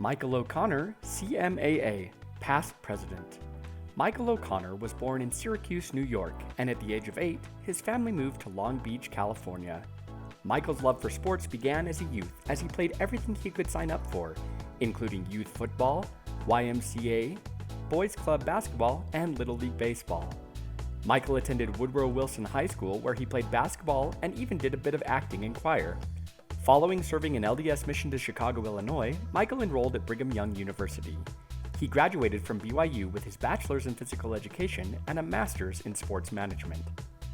Michael O'Connor, CMAA, past president. Michael O'Connor was born in Syracuse, New York, and at the age of 8, his family moved to Long Beach, California. Michael's love for sports began as a youth as he played everything he could sign up for, including youth football, YMCA, boys club basketball, and Little League baseball. Michael attended Woodrow Wilson High School, where he played basketball and even did a bit of acting in choir. Following serving an LDS mission to Chicago, Illinois, Michael enrolled at Brigham Young University. He graduated from BYU with his bachelor's in physical education and a master's in sports management.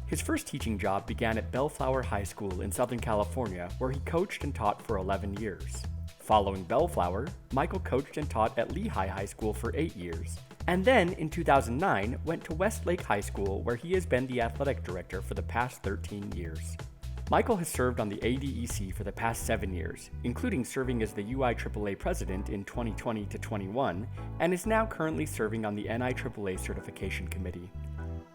His first teaching job began at Bellflower High School in Southern California, where he coached and taught for 11 years. Following Bellflower, Michael coached and taught at Lehigh High School for 8 years, and then in 2009 went to Westlake High School, where he has been the athletic director for the past 13 years. Michael has served on the ADEC for the past 7 years, including serving as the UIAAA president in 2020 to 21, and is now currently serving on the NIAAA certification committee.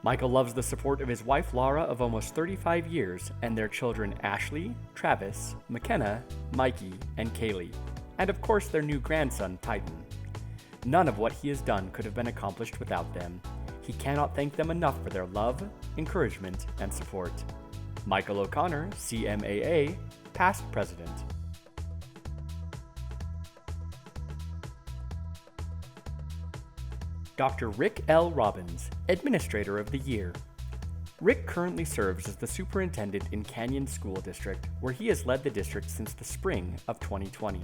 Michael loves the support of his wife Laura of almost 35 years and their children Ashley, Travis, McKenna, Mikey, and Kaylee, and of course their new grandson Titan. None of what he has done could have been accomplished without them. He cannot thank them enough for their love, encouragement, and support. Michael O'Connor, CMAA, past president. Dr. Rick L. Robbins, Administrator of the Year. Rick currently serves as the superintendent in Canyon School District, where he has led the district since the spring of 2020.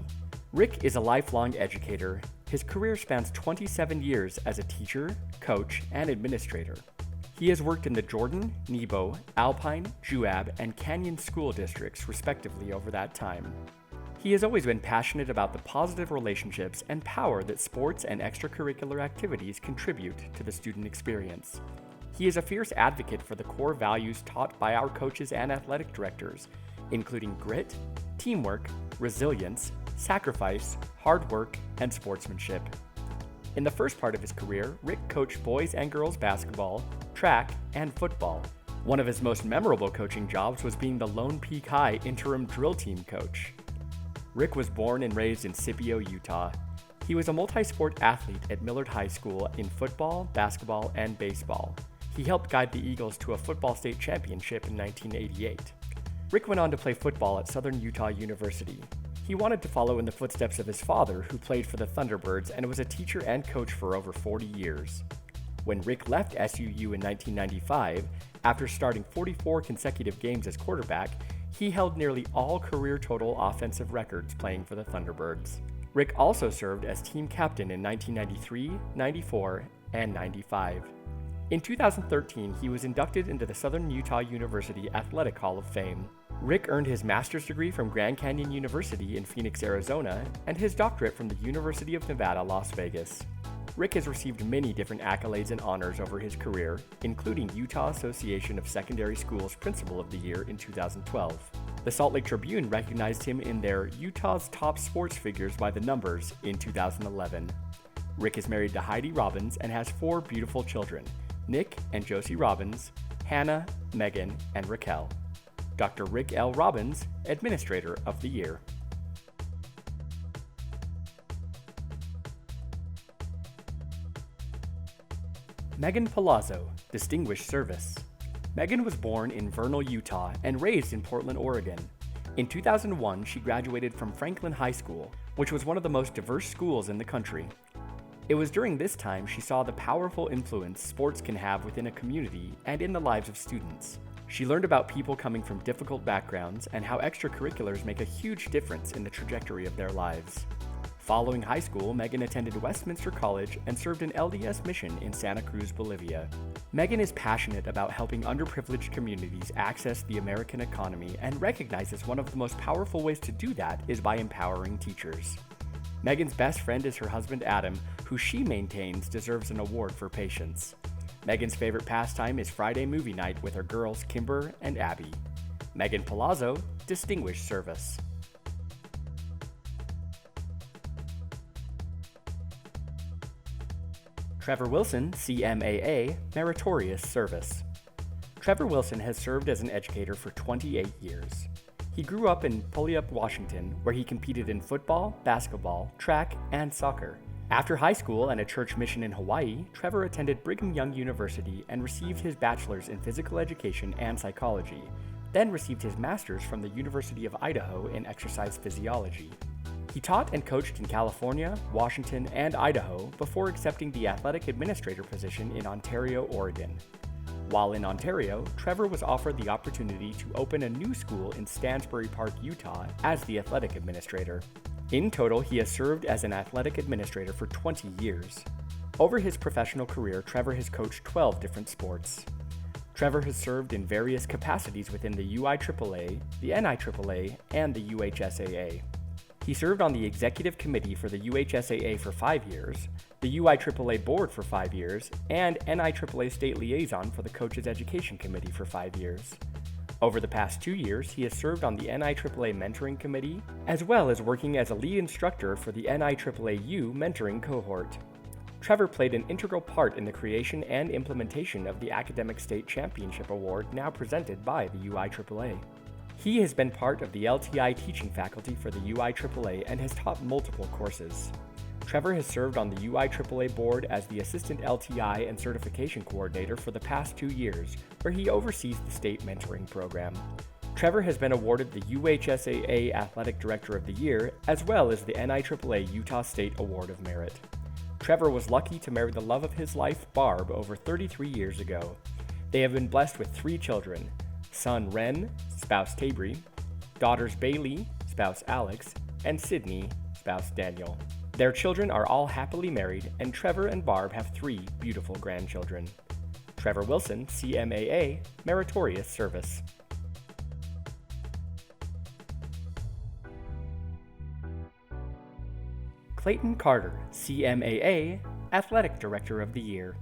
Rick is a lifelong educator. His career spans 27 years as a teacher, coach, and administrator. He has worked in the Jordan, Nebo, Alpine, Juab, and Canyon school districts, respectively, over that time. He has always been passionate about the positive relationships and power that sports and extracurricular activities contribute to the student experience. He is a fierce advocate for the core values taught by our coaches and athletic directors, including grit, teamwork, resilience, sacrifice, hard work, and sportsmanship. In the first part of his career, Rick coached boys and girls basketball, track, and football. One of his most memorable coaching jobs was being the Lone Peak High interim drill team coach. Rick was born and raised in Scipio, Utah. He was a multi-sport athlete at Millard High School in football, basketball, and baseball. He helped guide the Eagles to a football state championship in 1988. Rick went on to play football at Southern Utah University. He wanted to follow in the footsteps of his father, who played for the Thunderbirds and was a teacher and coach for over 40 years. When Rick left SUU in 1995, after starting 44 consecutive games as quarterback, he held nearly all career total offensive records playing for the Thunderbirds. Rick also served as team captain in 1993, 94, and 95. In 2013, he was inducted into the Southern Utah University Athletic Hall of Fame. Rick earned his master's degree from Grand Canyon University in Phoenix, Arizona, and his doctorate from the University of Nevada, Las Vegas. Rick has received many different accolades and honors over his career, including Utah Association of Secondary Schools Principal of the Year in 2012. The Salt Lake Tribune recognized him in their Utah's Top Sports Figures by the Numbers in 2011. Rick is married to Heidi Robbins and has 4 beautiful children, Nick and Josie Robbins, Hannah, Megan, and Raquel. Dr. Rick L. Robbins, Administrator of the Year. Megan Palazzo, Distinguished Service. Megan was born in Vernal, Utah, and raised in Portland, Oregon. In 2001, she graduated from Franklin High School, which was one of the most diverse schools in the country. It was during this time she saw the powerful influence sports can have within a community and in the lives of students. She learned about people coming from difficult backgrounds and how extracurriculars make a huge difference in the trajectory of their lives. Following high school, Megan attended Westminster College and served an LDS mission in Santa Cruz, Bolivia. Megan is passionate about helping underprivileged communities access the American economy and recognizes one of the most powerful ways to do that is by empowering teachers. Megan's best friend is her husband Adam, who she maintains deserves an award for patience. Megan's favorite pastime is Friday movie night with her girls Kimber and Abby. Megan Palazzo, Distinguished Service. Trever Wilson, CMAA, Meritorious Service. Trever Wilson has served as an educator for 28 years. He grew up in Puyallup, Washington, where he competed in football, basketball, track, and soccer. After high school and a church mission in Hawaii, Trever attended Brigham Young University and received his bachelor's in physical education and psychology, then received his master's from the University of Idaho in exercise physiology. He taught and coached in California, Washington, and Idaho before accepting the athletic administrator position in Ontario, Oregon. While in Ontario, Trever was offered the opportunity to open a new school in Stansbury Park, Utah, as the athletic administrator. In total, he has served as an athletic administrator for 20 years. Over his professional career, Trever has coached 12 different sports. Trever has served in various capacities within the UIAAA, the NIAAA, and the UHSAA. He served on the executive committee for the UHSAA for 5 years, the UIAAA board for 5 years, and NIAAA state liaison for the Coaches Education Committee for 5 years. Over the past 2 years, he has served on the NIAAA mentoring committee, as well as working as a lead instructor for the NIAAA-U mentoring cohort. Trever played an integral part in the creation and implementation of the Academic State Championship Award now presented by the UIAAA. He has been part of the LTI teaching faculty for the UIAAA and has taught multiple courses. Trever has served on the UIAAA board as the Assistant LTI and Certification Coordinator for the past 2 years, where he oversees the state mentoring program. Trever has been awarded the UHSAA Athletic Director of the Year, as well as the NIAAA Utah State Award of Merit. Trever was lucky to marry the love of his life, Barb, over 33 years ago. They have been blessed with 3 children: son Ren, spouse Tabry, daughters Bailey, spouse Alex, and Sydney, spouse Daniel. Their children are all happily married, and Trever and Barb have 3 beautiful grandchildren. Trever Wilson, CMAA, Meritorious Service. Clayton Carter, CMAA, Athletic Director of the Year.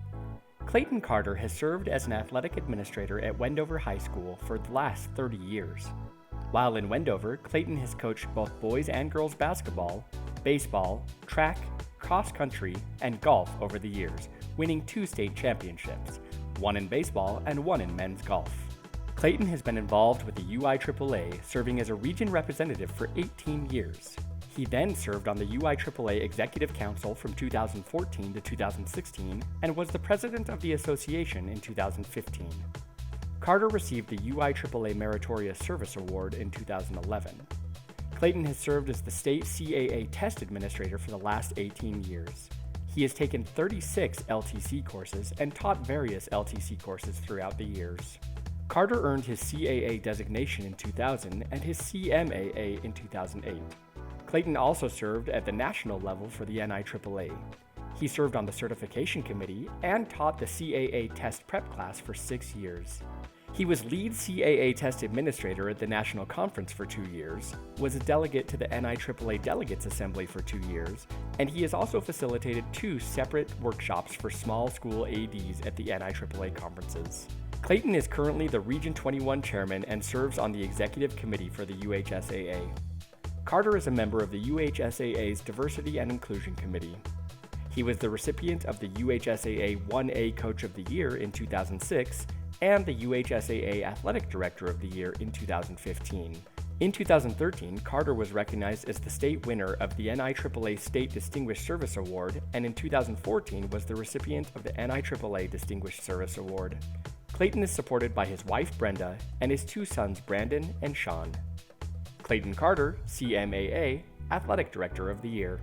Clayton Carter has served as an athletic administrator at Wendover High School for the last 30 years. While in Wendover, Clayton has coached both boys and girls basketball, baseball, track, cross country, and golf over the years, winning 2 state championships, 1 in baseball and 1 in men's golf. Clayton has been involved with the UIAAA, serving as a region representative for 18 years. He then served on the UIAAA Executive Council from 2014 to 2016 and was the president of the association in 2015. Carter received the UIAAA Meritorious Service Award in 2011. Clayton has served as the state CAA test administrator for the last 18 years. He has taken 36 LTC courses and taught various LTC courses throughout the years. Carter earned his CAA designation in 2000 and his CMAA in 2008. Clayton also served at the national level for the NIAAA. He served on the certification committee and taught the CAA test prep class for 6 years. He was lead CAA test administrator at the national conference for 2 years, was a delegate to the NIAAA Delegates Assembly for 2 years, and he has also facilitated 2 separate workshops for small school ADs at the NIAAA conferences. Clayton is currently the Region 21 chairman and serves on the executive committee for the UHSAA. Carter is a member of the UHSAA's Diversity and Inclusion Committee. He was the recipient of the UHSAA 1A Coach of the Year in 2006 and the UHSAA Athletic Director of the Year in 2015. In 2013, Carter was recognized as the state winner of the NIAAA State Distinguished Service Award, and in 2014 was the recipient of the NIAAA Distinguished Service Award. Clayton is supported by his wife Brenda and his 2 sons Brandon and Sean. Clayton Carter, CMAA, Athletic Director of the Year.